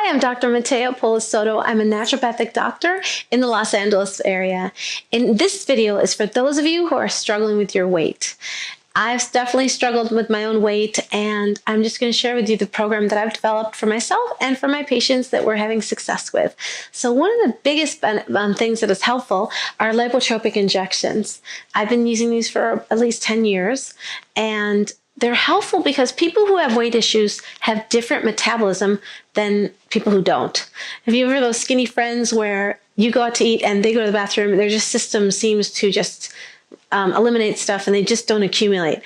Hi, I'm Dr. Matea Polisoto. I'm a naturopathic doctor in the Los Angeles area. And this video is for those of you who are struggling with your weight. I've definitely struggled with my own weight, and I'm just going to share with you the program that I've developed for myself and for my patients that we're having success with. So one of the biggest things that is helpful are lipotropic injections. I've been using these for at least 10 years, and they're helpful because people who have weight issues have different metabolism than people who don't. Have you ever those skinny friends where you go out to eat and they go to the bathroom, their just system seems to just eliminate stuff and they just don't accumulate?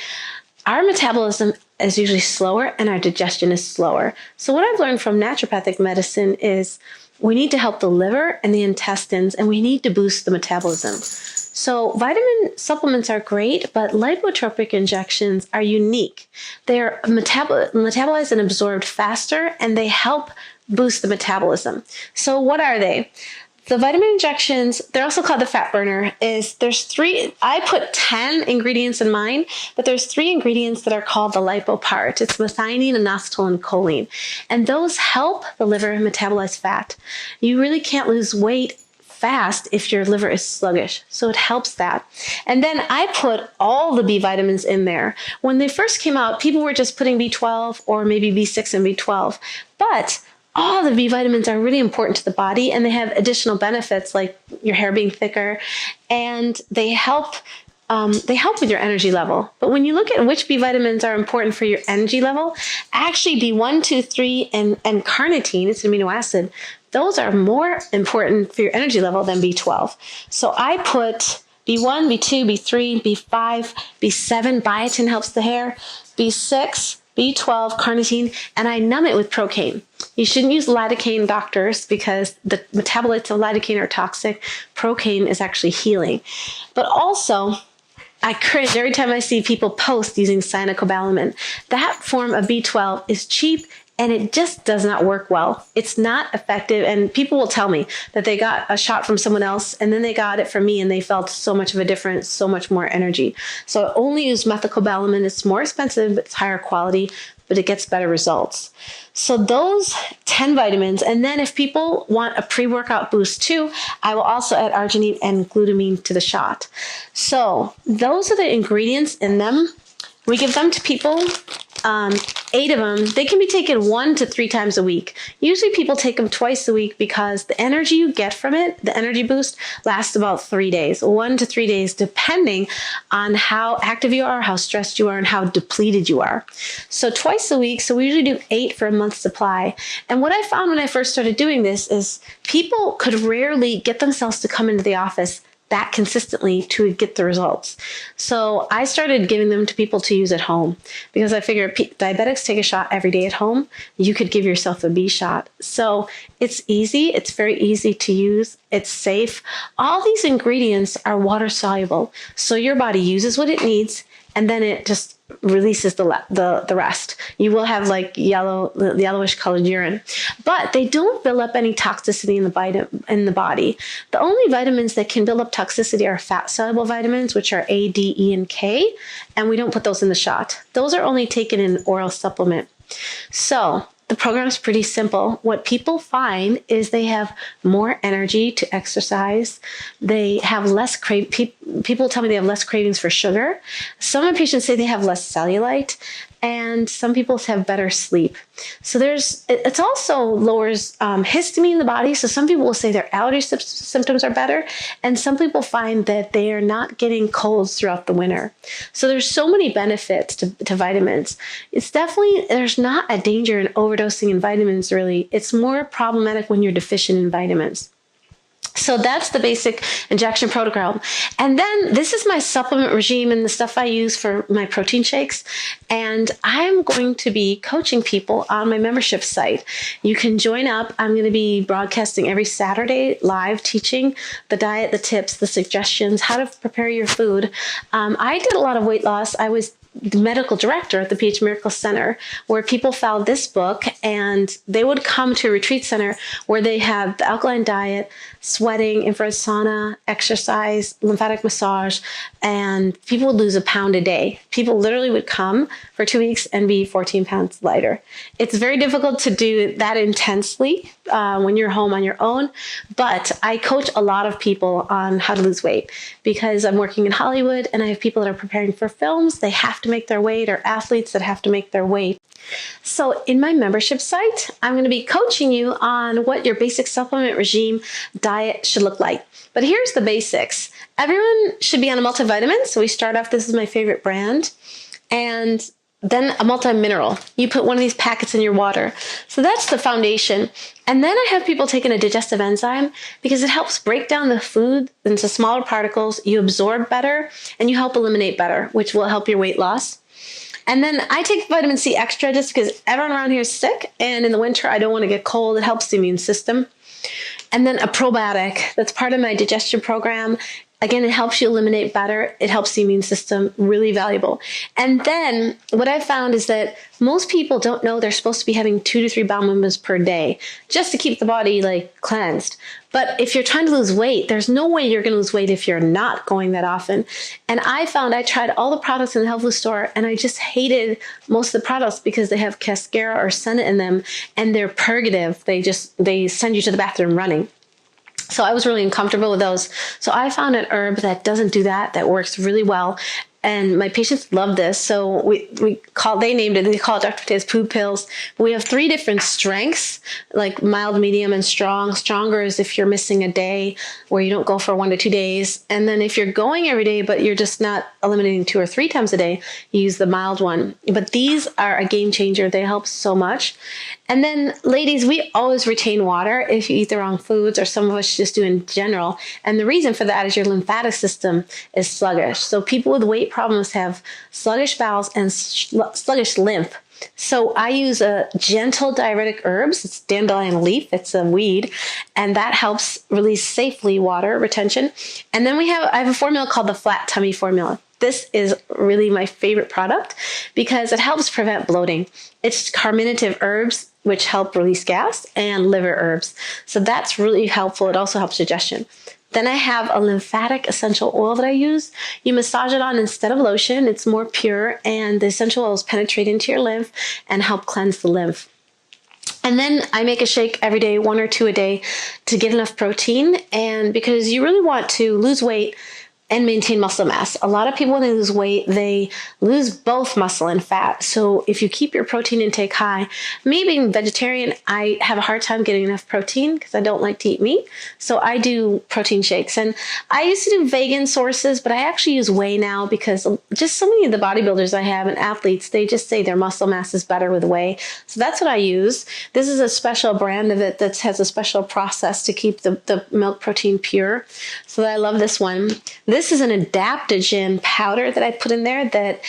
Our metabolism is usually slower and our digestion is slower. So what I've learned from naturopathic medicine is we need to help the liver and the intestines, and we need to boost the metabolism. So vitamin supplements are great, but lipotropic injections are unique. They are metabolized and absorbed faster, and they help boost the metabolism. So what are they? The vitamin injections, they're also called the fat burner, I put 10 ingredients in mine, but there's 3 ingredients that are called the lipo part. It's methionine, inositol, and choline. And those help the liver metabolize fat. You really can't lose weight fast if your liver is sluggish. So it helps that. And then I put all the B vitamins in there. When they first came out, people were just putting B12 or maybe B6 and B12. But all the B vitamins are really important to the body, and they have additional benefits like your hair being thicker, and they help with your energy level. But when you look at which B vitamins are important for your energy level, actually B1, 2, 3, and carnitine, it's an amino acid, those are more important for your energy level than B12. So I put B1, B2, B3, B5, B7, biotin helps the hair, B6, B12, carnitine, and I numb it with procaine. You shouldn't use lidocaine, doctors, because the metabolites of lidocaine are toxic. Procaine is actually healing. But also, I cringe every time I see people post using cyanocobalamin. That form of B12 is cheap, and it just does not work well. It's not effective, and people will tell me that they got a shot from someone else, and then they got it from me, and they felt so much of a difference, so much more energy. So I only use methylcobalamin. It's more expensive, but it's higher quality, but it gets better results. So those 10 vitamins, and then if people want a pre-workout boost too, I will also add arginine and glutamine to the shot. So those are the ingredients in them. We give them to people, 8 of them. They can be taken 1 to 3 times a week. Usually people take them twice a week because the energy you get from it, the energy boost, lasts about 3 days, 1 to 3 days, depending on how active you are, how stressed you are, and how depleted you are. So twice a week, so we usually do 8 for a month's supply. And what I found when I first started doing this is people could rarely get themselves to come into the office that consistently to get the results. So I started giving them to people to use at home because I figured diabetics take a shot every day at home. You could give yourself a B shot. So it's easy. It's very easy to use. It's safe. All these ingredients are water soluble. So your body uses what it needs, and then it just releases the rest. You will have like yellowish colored urine, but they don't build up any toxicity in the body. The only vitamins that can build up toxicity are fat soluble vitamins, which are A, D, E, and K, and we don't put those in the shot. Those are only taken in an oral supplement. So the program is pretty simple. What people find is they have more energy to exercise. They have less people tell me they have less cravings for sugar. Some of my patients say they have less cellulite, and some people have better sleep. So it also lowers histamine in the body. So some people will say their allergy symptoms are better, and some people find that they are not getting colds throughout the winter. So there's so many benefits to vitamins. There's not a danger in overdosing in vitamins, really. It's more problematic when you're deficient in vitamins. So that's the basic injection protocol. And then this is my supplement regime and the stuff I use for my protein shakes. And I'm going to be coaching people on my membership site. You can join up. I'm going to be broadcasting every Saturday live, teaching the diet, the tips, the suggestions, how to prepare your food. I did a lot of weight loss. I was the medical director at the pH Miracle Center, where people found this book and they would come to a retreat center where they have the alkaline diet, sweating, infrared sauna, exercise, lymphatic massage, and people would lose 1 pound a day. People literally would come for 2 weeks and be 14 pounds lighter. It's very difficult to do that intensely when you're home on your own, but I coach a lot of people on how to lose weight because I'm working in Hollywood and I have people that are preparing for films. They have to make their weight, or athletes that have to make their weight. So in my membership site, I'm going to be coaching you on what your basic supplement regime diet should look like. But here's the basics. Everyone should be on a multivitamin. So we start off, this is my favorite brand, and then a multi-mineral. You put one of these packets in your water. So that's the foundation. And then I have people taking a digestive enzyme because it helps break down the food into smaller particles. You absorb better and you help eliminate better, which will help your weight loss. And then I take vitamin C extra just because everyone around here is sick. And in the winter, I don't want to get cold. It helps the immune system. And then a probiotic. That's part of my digestion program. Again, it helps you eliminate better. It helps the immune system, really valuable. And then what I found is that most people don't know they're supposed to be having 2 to 3 bowel movements per day just to keep the body cleansed. But if you're trying to lose weight, there's no way you're going to lose weight if you're not going that often. And I found I tried all the products in the health food store and I just hated most of the products because they have cascara or senna in them and they're purgative. They send you to the bathroom running. So I was really uncomfortable with those. So I found an herb that doesn't do that, that works really well. And my patients love this. So they call it Dr. Matea's Poo Pills. We have 3 different strengths, like mild, medium, and strong. Stronger is if you're missing a day where you don't go for 1 to 2 days. And then if you're going every day, but you're just not eliminating 2 or 3 times a day, you use the mild one. But these are a game changer. They help so much. And then ladies, we always retain water if you eat the wrong foods, or some of us just do in general. And the reason for that is your lymphatic system is sluggish. So people with weight problems have sluggish bowels and sluggish lymph. So I use a gentle diuretic herbs. It's dandelion leaf. It's a weed. And that helps release safely water retention. And then I have a formula called the Flat Tummy Formula. This is really my favorite product because it helps prevent bloating. It's carminative herbs, which help release gas, and liver herbs. So that's really helpful. It also helps digestion. Then I have a lymphatic essential oil that I use. You massage it on instead of lotion. It's more pure, and the essential oils penetrate into your lymph and help cleanse the lymph. And then I make a shake every day, 1 or 2 a day, to get enough protein. And because you really want to lose weight and maintain muscle mass. A lot of people, when they lose weight, they lose both muscle and fat. So if you keep your protein intake high, me being vegetarian, I have a hard time getting enough protein because I don't like to eat meat. So I do protein shakes. And I used to do vegan sources, but I actually use whey now because just so many of the bodybuilders I have and athletes, they just say their muscle mass is better with whey. So that's what I use. This is a special brand of it that has a special process to keep the milk protein pure. So I love this one. This is an adaptogen powder that I put in there that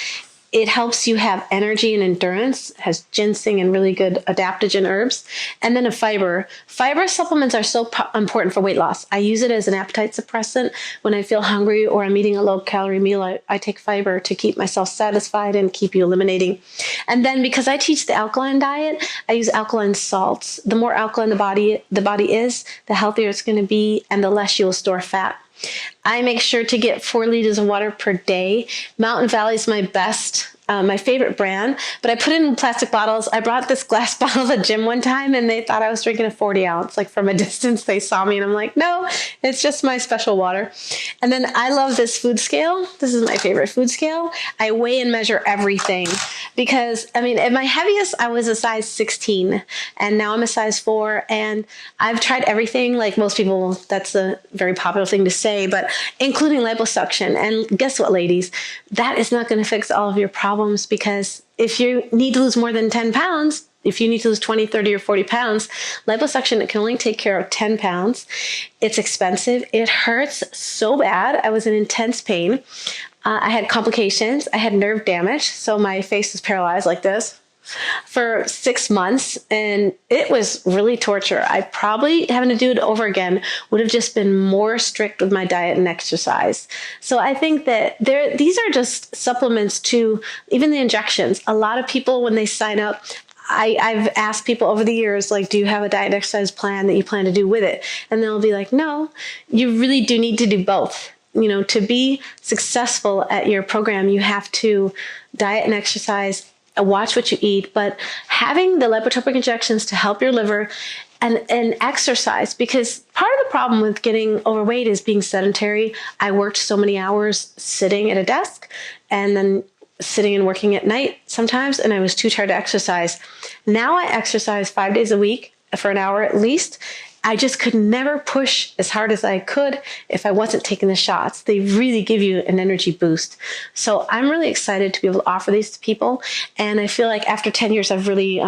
it helps you have energy and endurance, has ginseng and really good adaptogen herbs. And then a fiber. Fiber supplements are so important for weight loss. I use it as an appetite suppressant. When I feel hungry or I'm eating a low-calorie meal, I take fiber to keep myself satisfied and keep you eliminating. And then because I teach the alkaline diet, I use alkaline salts. The more alkaline the body is, the healthier it's going to be and the less you will store fat. I make sure to get 4 liters of water per day. Mountain Valley is my best, my favorite brand, but I put it in plastic bottles. I brought this glass bottle to the gym one time and they thought I was drinking a 40 ounce. Like from a distance, they saw me and I'm like, no, it's just my special water. And then I love this food scale. This is my favorite food scale. I weigh and measure everything because, I mean, at my heaviest, I was a size 16 and now I'm a size 4 and I've tried everything. Like most people, that's a very popular thing to say, but including liposuction. And guess what, ladies? That is not going to fix all of your problems because if you need to lose more than 10 pounds, if you need to lose 20, 30, or 40 pounds, liposuction, it can only take care of 10 pounds. It's expensive. It hurts so bad. I was in intense pain. I had complications. I had nerve damage. So my face was paralyzed like this. for 6 months, and it was really torture. I probably, having to do it over again, would have just been more strict with my diet and exercise. So I think that these are just supplements to even the injections. A lot of people, when they sign up, I've asked people over the years, like, do you have a diet and exercise plan that you plan to do with it? And they'll be like, no, you really do need to do both. You know, to be successful at your program, you have to diet and exercise, watch what you eat, but having the lipotropic injections to help your liver and exercise, because part of the problem with getting overweight is being sedentary. I worked so many hours sitting at a desk and then sitting and working at night sometimes, and I was too tired to exercise. Now I exercise 5 days a week for an hour at least. I just could never push as hard as I could if I wasn't taking the shots. They really give you an energy boost. So I'm really excited to be able to offer these to people. And I feel like after 10 years, I've really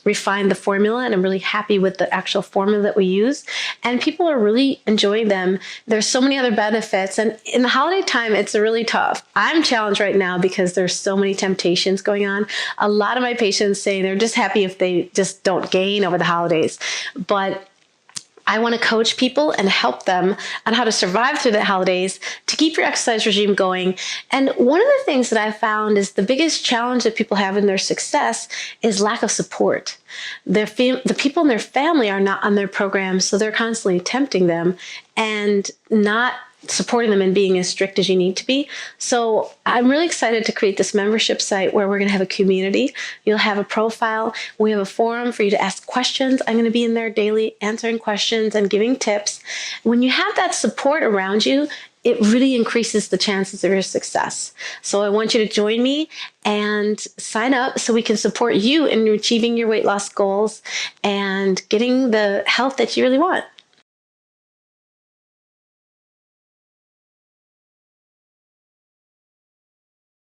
refined the formula, and I'm really happy with the actual formula that we use. And people are really enjoying them. There's so many other benefits. And in the holiday time, it's really tough. I'm challenged right now because there's so many temptations going on. A lot of my patients say they're just happy if they just don't gain over the holidays. But I want to coach people and help them on how to survive through the holidays, to keep your exercise regime going. And one of the things that I've found is the biggest challenge that people have in their success is lack of support. The people in their family are not on their program, so they're constantly tempting them and not supporting them and being as strict as you need to be. So I'm really excited to create this membership site where we're going to have a community. You'll have a profile. We have a forum for you to ask questions. I'm going to be in there daily answering questions and giving tips. When you have that support around you, it really increases the chances of your success. So I want you to join me and sign up so we can support you in achieving your weight loss goals and getting the health that you really want.